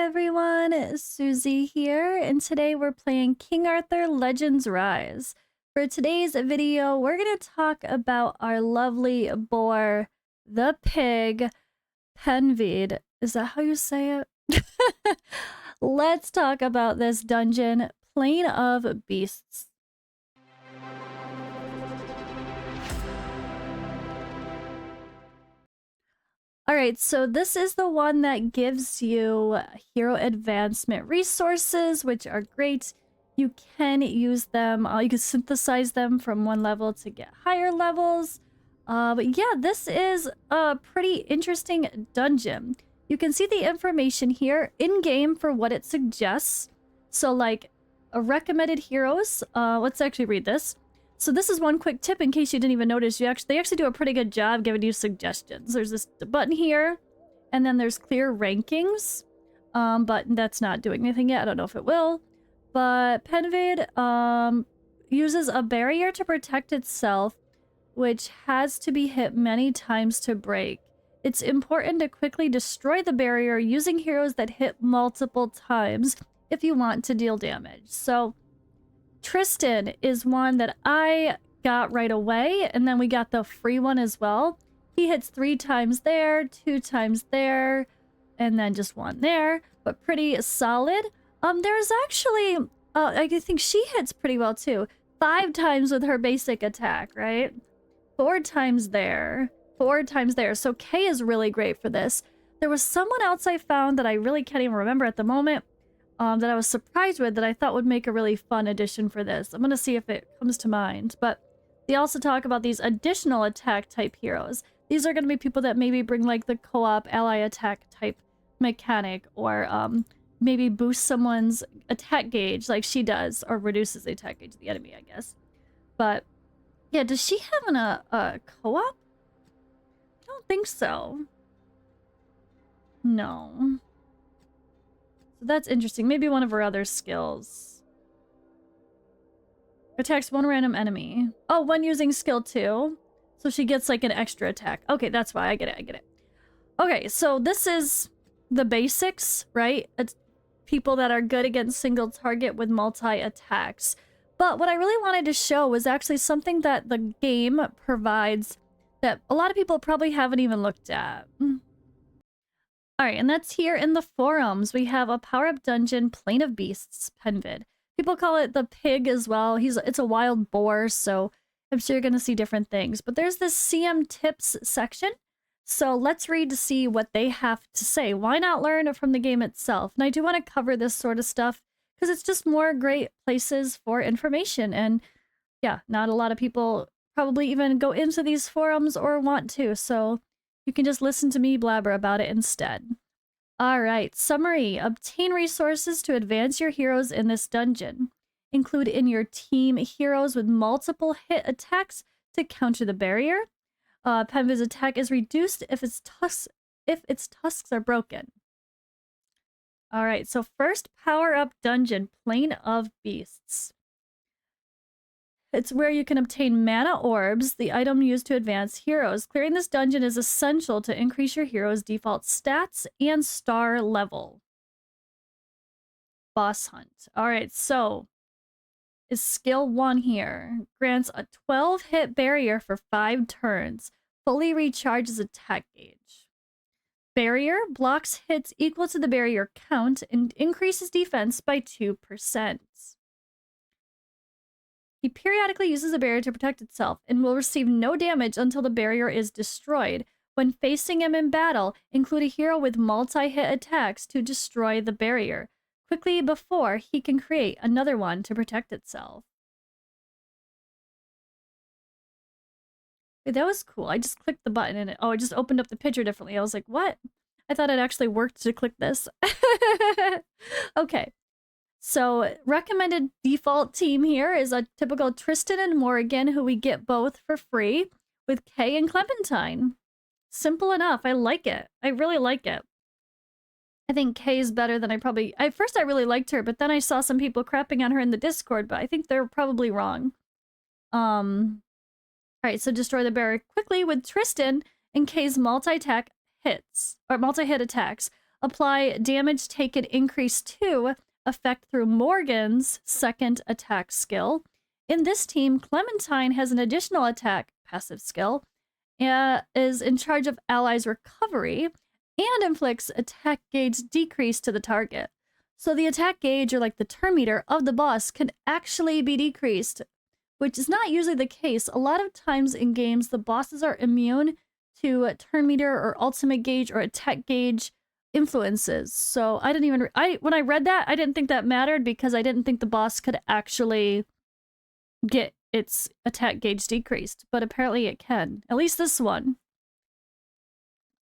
everyone, Suzi here, and today we're playing King Arthur Legends Rise. For today's video, we're going to talk about our lovely boar, the pig, PENVEID. Is that how you say it? Let's talk about this dungeon, Plain of Beasts. Alright, so this is the one that gives you hero advancement resources, which are great. You can use them, you can synthesize them from one level to get higher levels. But yeah, this is a pretty interesting dungeon. You can see the information here in-game for what it suggests. So like, recommended heroes, let's actually read this. So this is one quick tip in case you didn't even notice. They actually do a pretty good job giving you suggestions. There's this button here, and then there's clear rankings. But that's not doing anything yet. I don't know if it will. But PENVEID uses a barrier to protect itself, which has to be hit many times to break. It's important to quickly destroy the barrier using heroes that hit multiple times if you want to deal damage. So Tristan is one that I got right away, and then we got the free one as well. He hits 3 times there, 2 times there, and then just 1 there, but pretty solid. There's actually, I think she hits pretty well too. 5 times with her basic attack, right? 4 times there, 4 times there. So K is really great for this. There was someone else I found that I really can't even remember at the moment. That I was surprised with that I thought would make a really fun addition for this. I'm gonna see if it comes to mind. But they also talk about these additional attack type heroes. These are gonna be people that maybe bring like the co-op ally attack type mechanic, or maybe boost someone's attack gauge like she does, or reduces the attack gauge of the enemy, I guess. But yeah, does she have a co-op? I don't think so. No. So that's interesting. Maybe one of her other skills. Attacks 1 random enemy. Oh, when using skill 2. So she gets like an extra attack. Okay, that's why. I get it. Okay, so this is the basics, right? It's people that are good against single target with multi-attacks. But what I really wanted to show was actually something that the game provides that a lot of people probably haven't even looked at. Alright, and that's here in the forums. We have a power-up dungeon, Plain of Beasts, PENVEID. People call it the pig as well. It's a wild boar, so I'm sure you're going to see different things. But there's this CM tips section. So let's read to see what they have to say. Why not learn from the game itself? And I do want to cover this sort of stuff because it's just more great places for information. And yeah, not a lot of people probably even go into these forums or want to. So you can just listen to me blabber about it instead. Alright, summary. Obtain resources to advance your heroes in this dungeon. Include in your team heroes with multiple hit attacks to counter the barrier. PENVEID's attack is reduced if its tusks are broken. Alright, so first power-up dungeon, Plain of Beasts. It's where you can obtain mana orbs, the item used to advance heroes. Clearing this dungeon is essential to increase your hero's default stats and star level. Boss hunt. Alright, so is skill 1 here. Grants a 12-hit barrier for 5 turns. Fully recharges attack gauge. Barrier blocks hits equal to the barrier count and increases defense by 2%. He periodically uses a barrier to protect itself and will receive no damage until the barrier is destroyed. When facing him in battle, include a hero with multi-hit attacks to destroy the barrier quickly before he can create another one to protect itself. Wait, that was cool. I just clicked the button and it just opened up the picture differently. I was like, what? I thought it actually worked to click this. Okay. So, recommended default team here is a typical Tristan and Morrigan, who we get both for free, with Kay and Clementine. Simple enough. I like it. I really like it. I think Kay is better than at first I really liked her, but then I saw some people crapping on her in the Discord, but I think they're probably wrong. Alright, so destroy the barrier quickly with Tristan and Kay's multi-hit attacks. Apply damage taken increase 2 effect through Morgan's second attack skill. In this team, Clementine has an additional attack passive skill, is in charge of allies' recovery, and inflicts attack gauge decrease to the target. So the attack gauge, or like the turn meter of the boss, can actually be decreased, which is not usually the case. A lot of times in games, the bosses are immune to turn meter or ultimate gauge or attack gauge influences. So I didn't even, when I read that, I didn't think that mattered because I didn't think the boss could actually get its attack gauge decreased, but apparently it can. At least this one.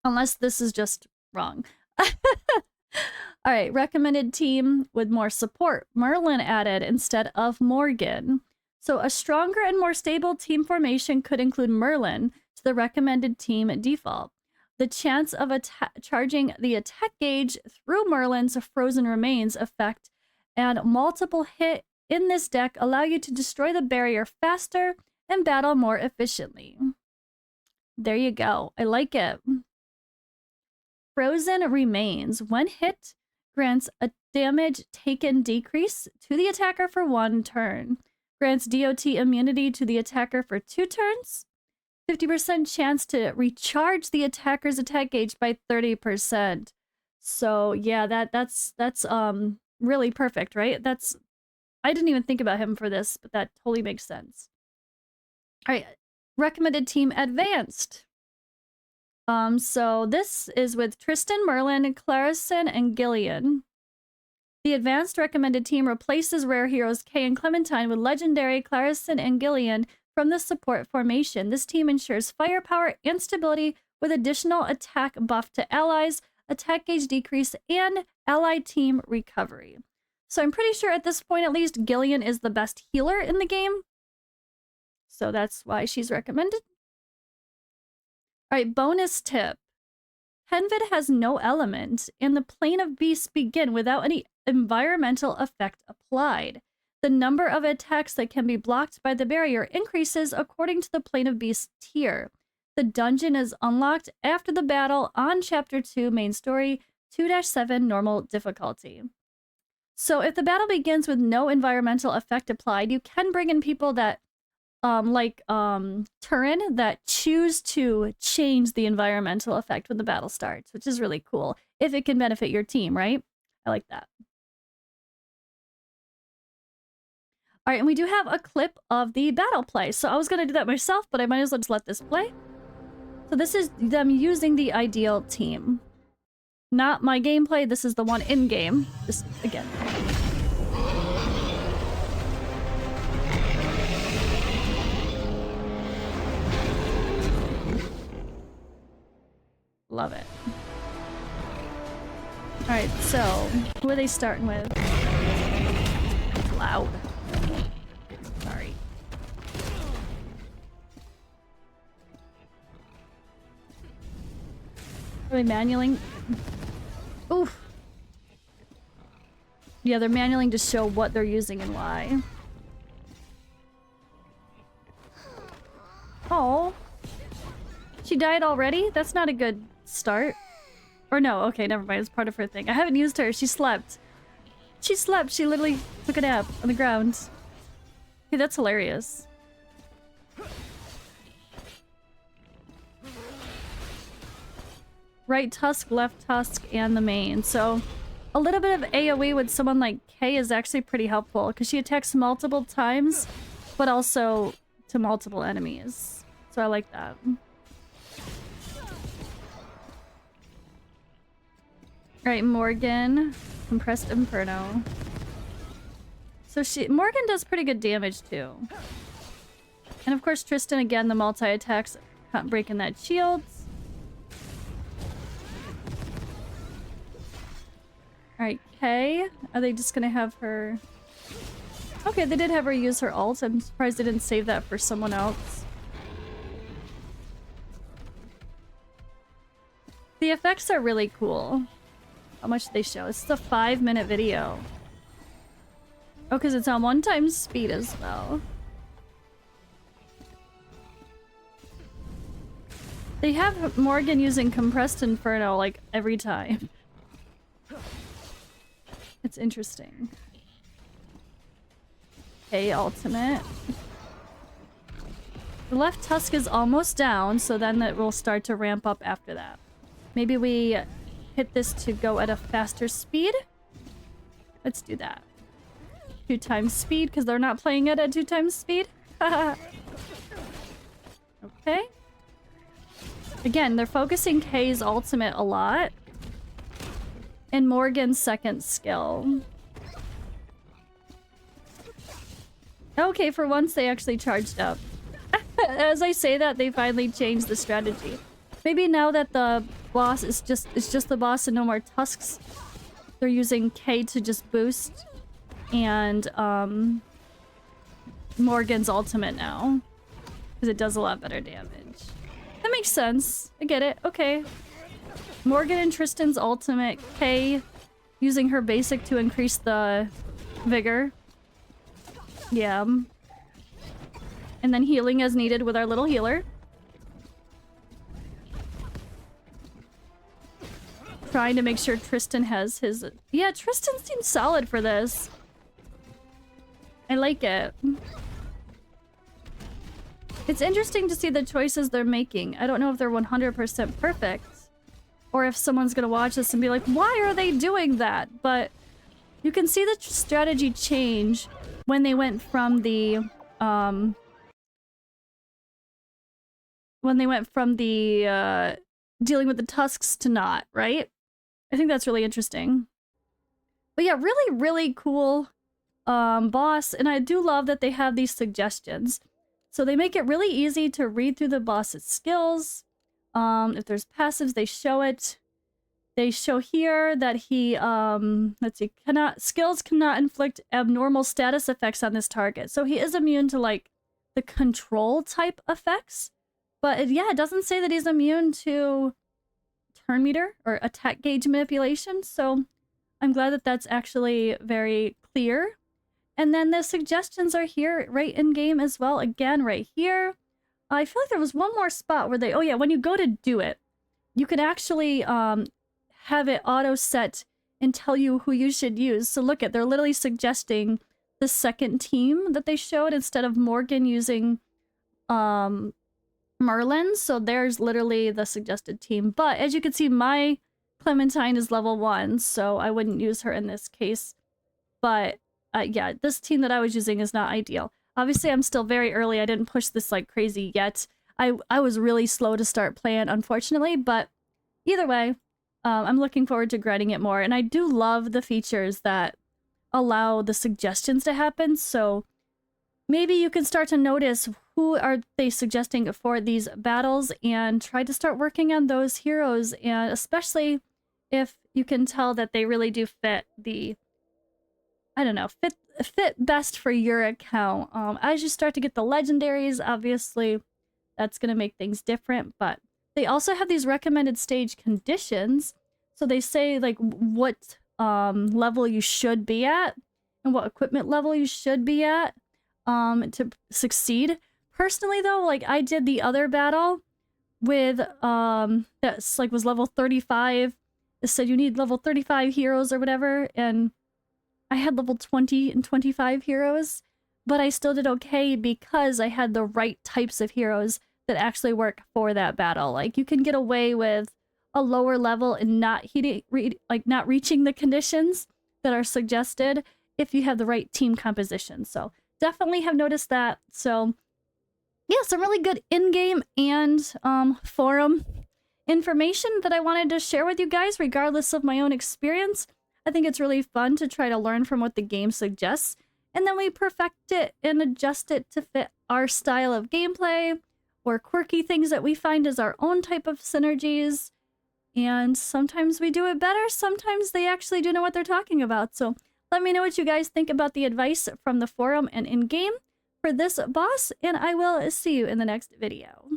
Unless this is just wrong. All right, recommended team with more support. Merlin added instead of Morgan. So a stronger and more stable team formation could include Merlin to the recommended team default. The chance of charging the attack gauge through Merlin's Frozen Remains effect and multiple hit in this deck allow you to destroy the barrier faster and battle more efficiently. There you go. I like it. Frozen Remains. When hit, grants a damage taken decrease to the attacker for 1 turn. Grants DOT immunity to the attacker for 2 turns. 50% chance to recharge the attacker's attack gauge by 30%. So yeah, that's really perfect, right? I didn't even think about him for this, but that totally makes sense. All right, recommended team advanced. So this is with Tristan, Merlin, Clarison, and Gillian. The advanced recommended team replaces rare heroes Kay and Clementine with legendary Clarison and Gillian from the support formation. This team ensures firepower and stability with additional attack buff to allies, attack gauge decrease, and ally team recovery. So I'm pretty sure at this point, at least, Gillian is the best healer in the game. So that's why she's recommended. All right, bonus tip. PENVEID has no element, and the plane of beasts begin without any environmental effect applied. The number of attacks that can be blocked by the barrier increases according to the plane of beasts tier. The dungeon is unlocked after the battle on Chapter 2 main story, 2-7 normal difficulty. So if the battle begins with no environmental effect applied, you can bring in people that Turin that choose to change the environmental effect when the battle starts, which is really cool if it can benefit your team, right? I like that. All right, and we do have a clip of the battle play. So I was going to do that myself, but I might as well just let this play. So this is them using the ideal team. Not my gameplay, this is the one in-game. Just, again. Love it. Alright, so who are they starting with? It's loud. Sorry. Are they manualing? Oof. Yeah, they're manualing to show what they're using and why. Oh. She died already? That's not a good start. Or no, okay, never mind. It's part of her thing. I haven't used her. She slept. She slept. She literally took a nap on the ground. Hey, that's hilarious. Right tusk, left tusk, and the main. So a little bit of AoE with someone like Kay is actually pretty helpful because she attacks multiple times, but also to multiple enemies. So I like that. Alright, Morgan. Compressed Inferno. So Morgan does pretty good damage too. And of course Tristan, again, the multi-attacks, breaking that shield. Alright, Kay. Are they just gonna have her... Okay, they did have her use her ult. I'm surprised they didn't save that for someone else. The effects are really cool. How much they show? It's a 5-minute video. Oh, because it's on 1x speed as well. They have Morgan using Compressed Inferno like every time. It's interesting. Okay, ultimate. The left tusk is almost down, so then it will start to ramp up after that. Maybe we hit this to go at a faster speed? Let's do that. 2 times speed, because they're not playing it at 2 times speed. Okay. Again, they're focusing Kay's ultimate a lot. And Morgan's second skill. Okay, for once they actually charged up. As I say that, they finally changed the strategy. Maybe now that the boss is just the boss and no more tusks, they're using Kay to just boost and Morgan's ultimate now. Because it does a lot better damage. That makes sense. I get it. Okay. Morgan and Tristan's ultimate. Kay using her basic to increase the vigor. Yeah. And then healing as needed with our little healer. Trying to make sure Tristan has his... Yeah, Tristan seems solid for this. I like it. It's interesting to see the choices they're making. I don't know if they're 100% perfect. Or if someone's gonna watch this and be like, why are they doing that? But you can see the strategy change when they went from the... dealing with the tusks to not, right? I think that's really interesting. But yeah, really, really cool boss. And I do love that they have these suggestions. So they make it really easy to read through the boss's skills. If there's passives, they show it. They show here that he, let's see, skills cannot inflict abnormal status effects on this target. So he is immune to, like, the control type effects. But yeah, it doesn't say that he's immune to turn meter or attack gauge manipulation. So I'm glad that that's actually very clear. And then the suggestions are here right in game as well. Again, right here. I feel like there was one more spot where they... Oh yeah, when you go to do it, you can actually have it auto set and tell you who you should use. So look at, they're literally suggesting the second team that they showed instead of Morgan using Merlin. So there's literally the suggested team. But as you can see, my Clementine is level 1, so I wouldn't use her in this case. But yeah, this team that I was using is not ideal. Obviously, I'm still very early. I didn't push this like crazy yet. I was really slow to start playing, unfortunately. But either way, I'm looking forward to grinding it more. And I do love the features that allow the suggestions to happen. So maybe you can start to notice who are they suggesting for these battles and try to start working on those heroes. And especially if you can tell that they really do fit the, I don't know, fit best for your account. As you start to get the legendaries, obviously that's going to make things different, but they also have these recommended stage conditions. So they say like what level you should be at and what equipment level you should be at to succeed. Personally though, like I did the other battle with that's like was level 35. It said you need level 35 heroes or whatever, and I had level 20 and 25 heroes, but I still did okay because I had the right types of heroes that actually work for that battle. Like you can get away with a lower level and not not reaching the conditions that are suggested if you have the right team composition. So definitely have noticed that. So yeah, some really good in-game and forum information that I wanted to share with you guys regardless of my own experience. I think it's really fun to try to learn from what the game suggests, and then we perfect it and adjust it to fit our style of gameplay or quirky things that we find as our own type of synergies. And sometimes we do it better, sometimes they actually do know what they're talking about. So let me know what you guys think about the advice from the forum and in-game for this boss, and I will see you in the next video.